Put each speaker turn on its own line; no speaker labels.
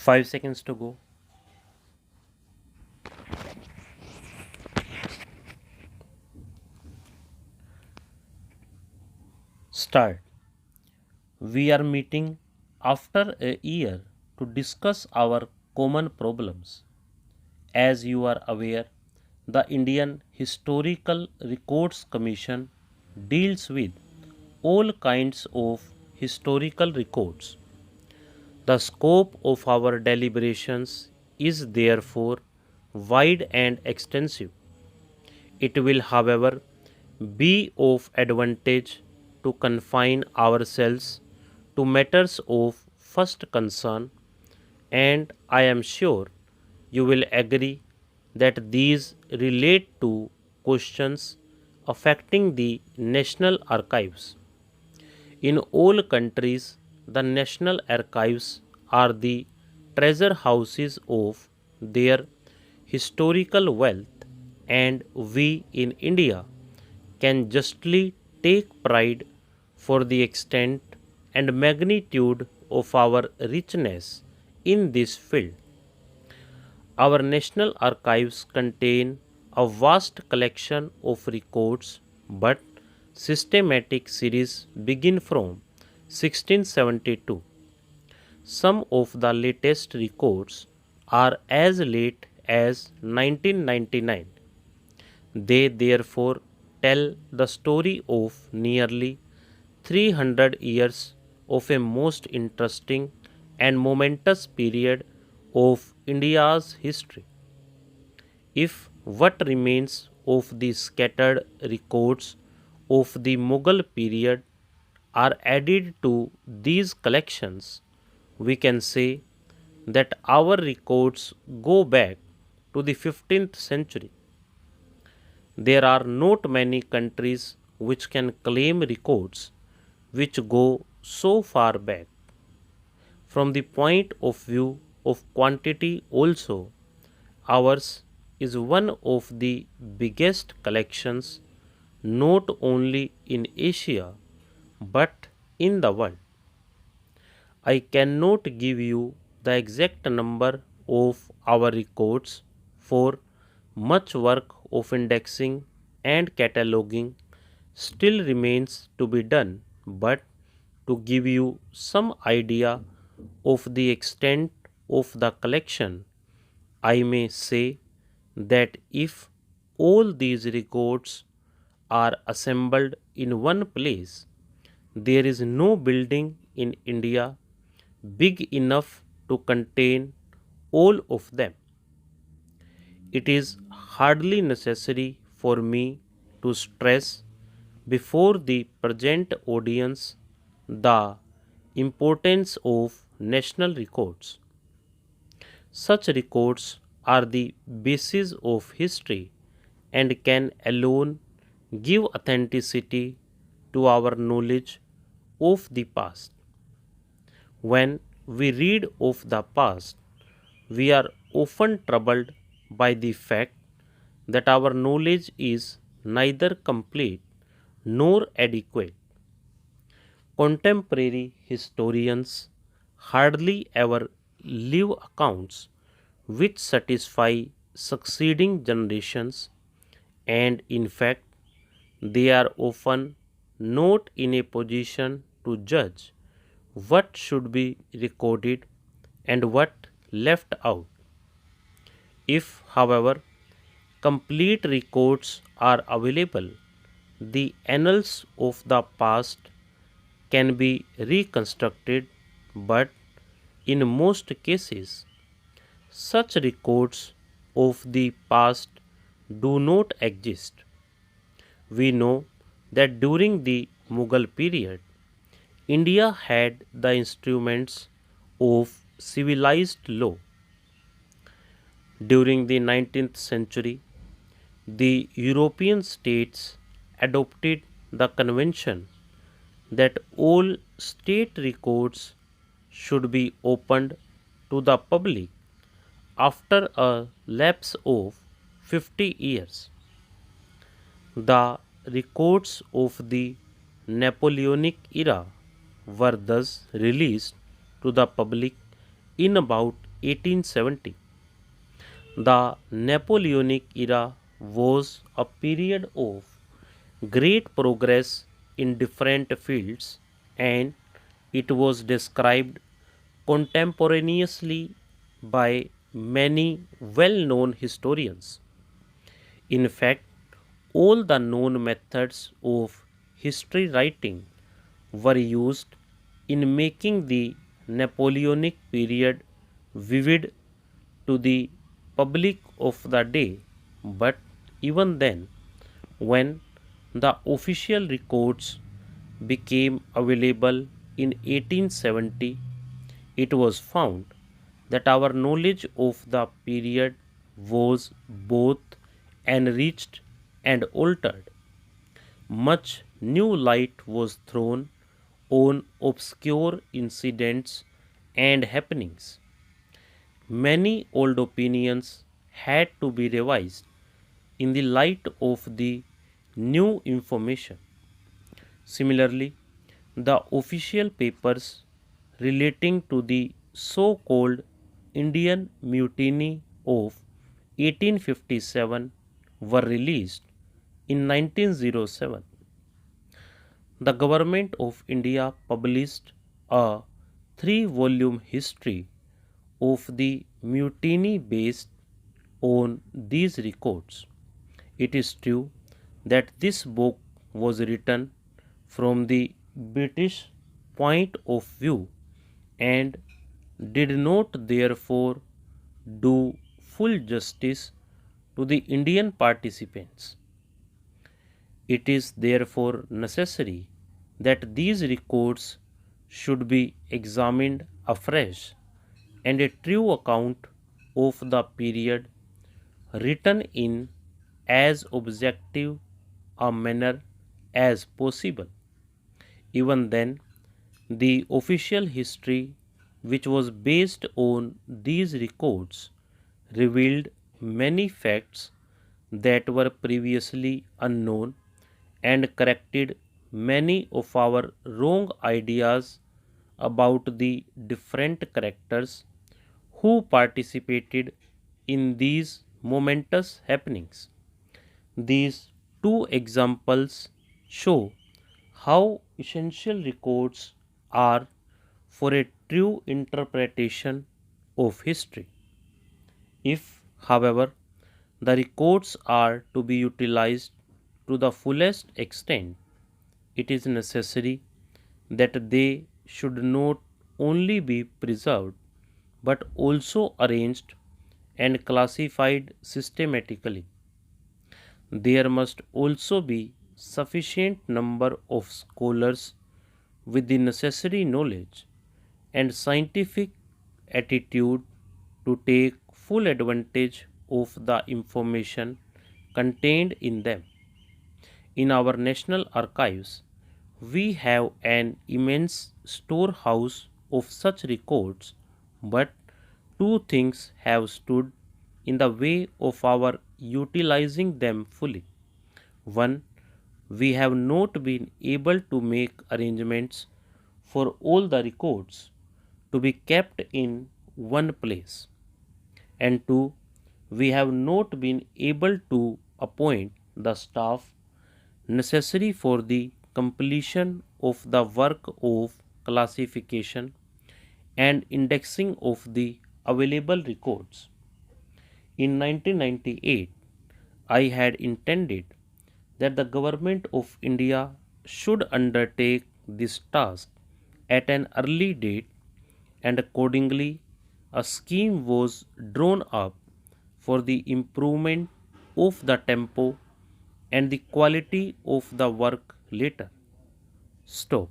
5 seconds to go. Start. We are meeting after a year to discuss our common problems. As you are aware, the Indian Historical Records Commission deals with all kinds of historical records. The scope of our deliberations is therefore wide and extensive. It will, however, be of advantage to confine ourselves to matters of first concern, and I am sure you will agree that these relate to questions affecting the national archives. In all countries, the national archives are the treasure houses of their historical wealth, and we in India can justly take pride for the extent and magnitude of our richness in this field. Our national archives contain a vast collection of records, but systematic series begin from 1672. Some of the latest records are as late as 1999. They therefore tell the story of nearly 300 years of a most interesting and momentous period of India's history. If what remains of the scattered records of the Mughal period are added to these collections, we can say that our records go back to the 15th century. There are not many countries which can claim records which go so far back. From the point of view of quantity also, ours is one of the biggest collections not only in Asia but in the world. I cannot give you the exact number of our records, for much work of indexing and cataloging still remains to be done, but to give you some idea of the extent of the collection, I may say that if all these records are assembled in one place, there is no building in India big enough to contain all of them. It is hardly necessary for me to stress before the present audience the importance of national records. Such records are the basis of history and can alone give authenticity to our knowledge of the past. When we read of the past, we are often troubled by the fact that our knowledge is neither complete nor adequate. Contemporary historians hardly ever leave accounts which satisfy succeeding generations, and in fact, they are often not in a position to judge what should be recorded and what left out. If, however, complete records are available, the annals of the past can be reconstructed, but in most cases, such records of the past do not exist. We know that during the Mughal period, India had the instruments of civilized law. During the 19th century, the European states adopted the convention that all state records should be opened to the public after a lapse of 50 years. The records of the Napoleonic era were thus released to the public in about 1870. The Napoleonic era was a period of great progress in different fields, and it was described contemporaneously by many well known historians. In fact, all the known methods of history writing were used in making the Napoleonic period vivid to the public of the day. But even then, when the official records became available in 1870, it was found that our knowledge of the period was both enriched and altered. Much new light was thrown on obscure incidents and happenings. Many old opinions had to be revised in the light of the new information. Similarly, the official papers relating to the so called Indian Mutiny of 1857 were released in 1907. The Government of India published a three-volume history of the mutiny based on these records. It is true that this book was written from the British point of view and did not therefore do full justice to the Indian participants. It is therefore necessary that these records should be examined afresh and a true account of the period written in as objective a manner as possible. Even then, the official history, which was based on these records, revealed many facts that were previously unknown and corrected many of our wrong ideas about the different characters who participated in these momentous happenings. These two examples show how essential records are for a true interpretation of history. If, however, the records are to be utilized to the fullest extent, it is necessary that they should not only be preserved but also arranged and classified systematically. There must also be sufficient number of scholars with the necessary knowledge and scientific attitude to take full advantage of the information contained in them. In our national archives, we have an immense storehouse of such records, but two things have stood in the way of our utilizing them fully. One, we have not been able to make arrangements for all the records to be kept in one place, and two, we have not been able to appoint the staff necessary for the completion of the work of classification and indexing of the available records. In 1998, I had intended that the Government of India should undertake this task at an early date, and accordingly a scheme was drawn up for the improvement of the tempo and the quality of the work later. Stop.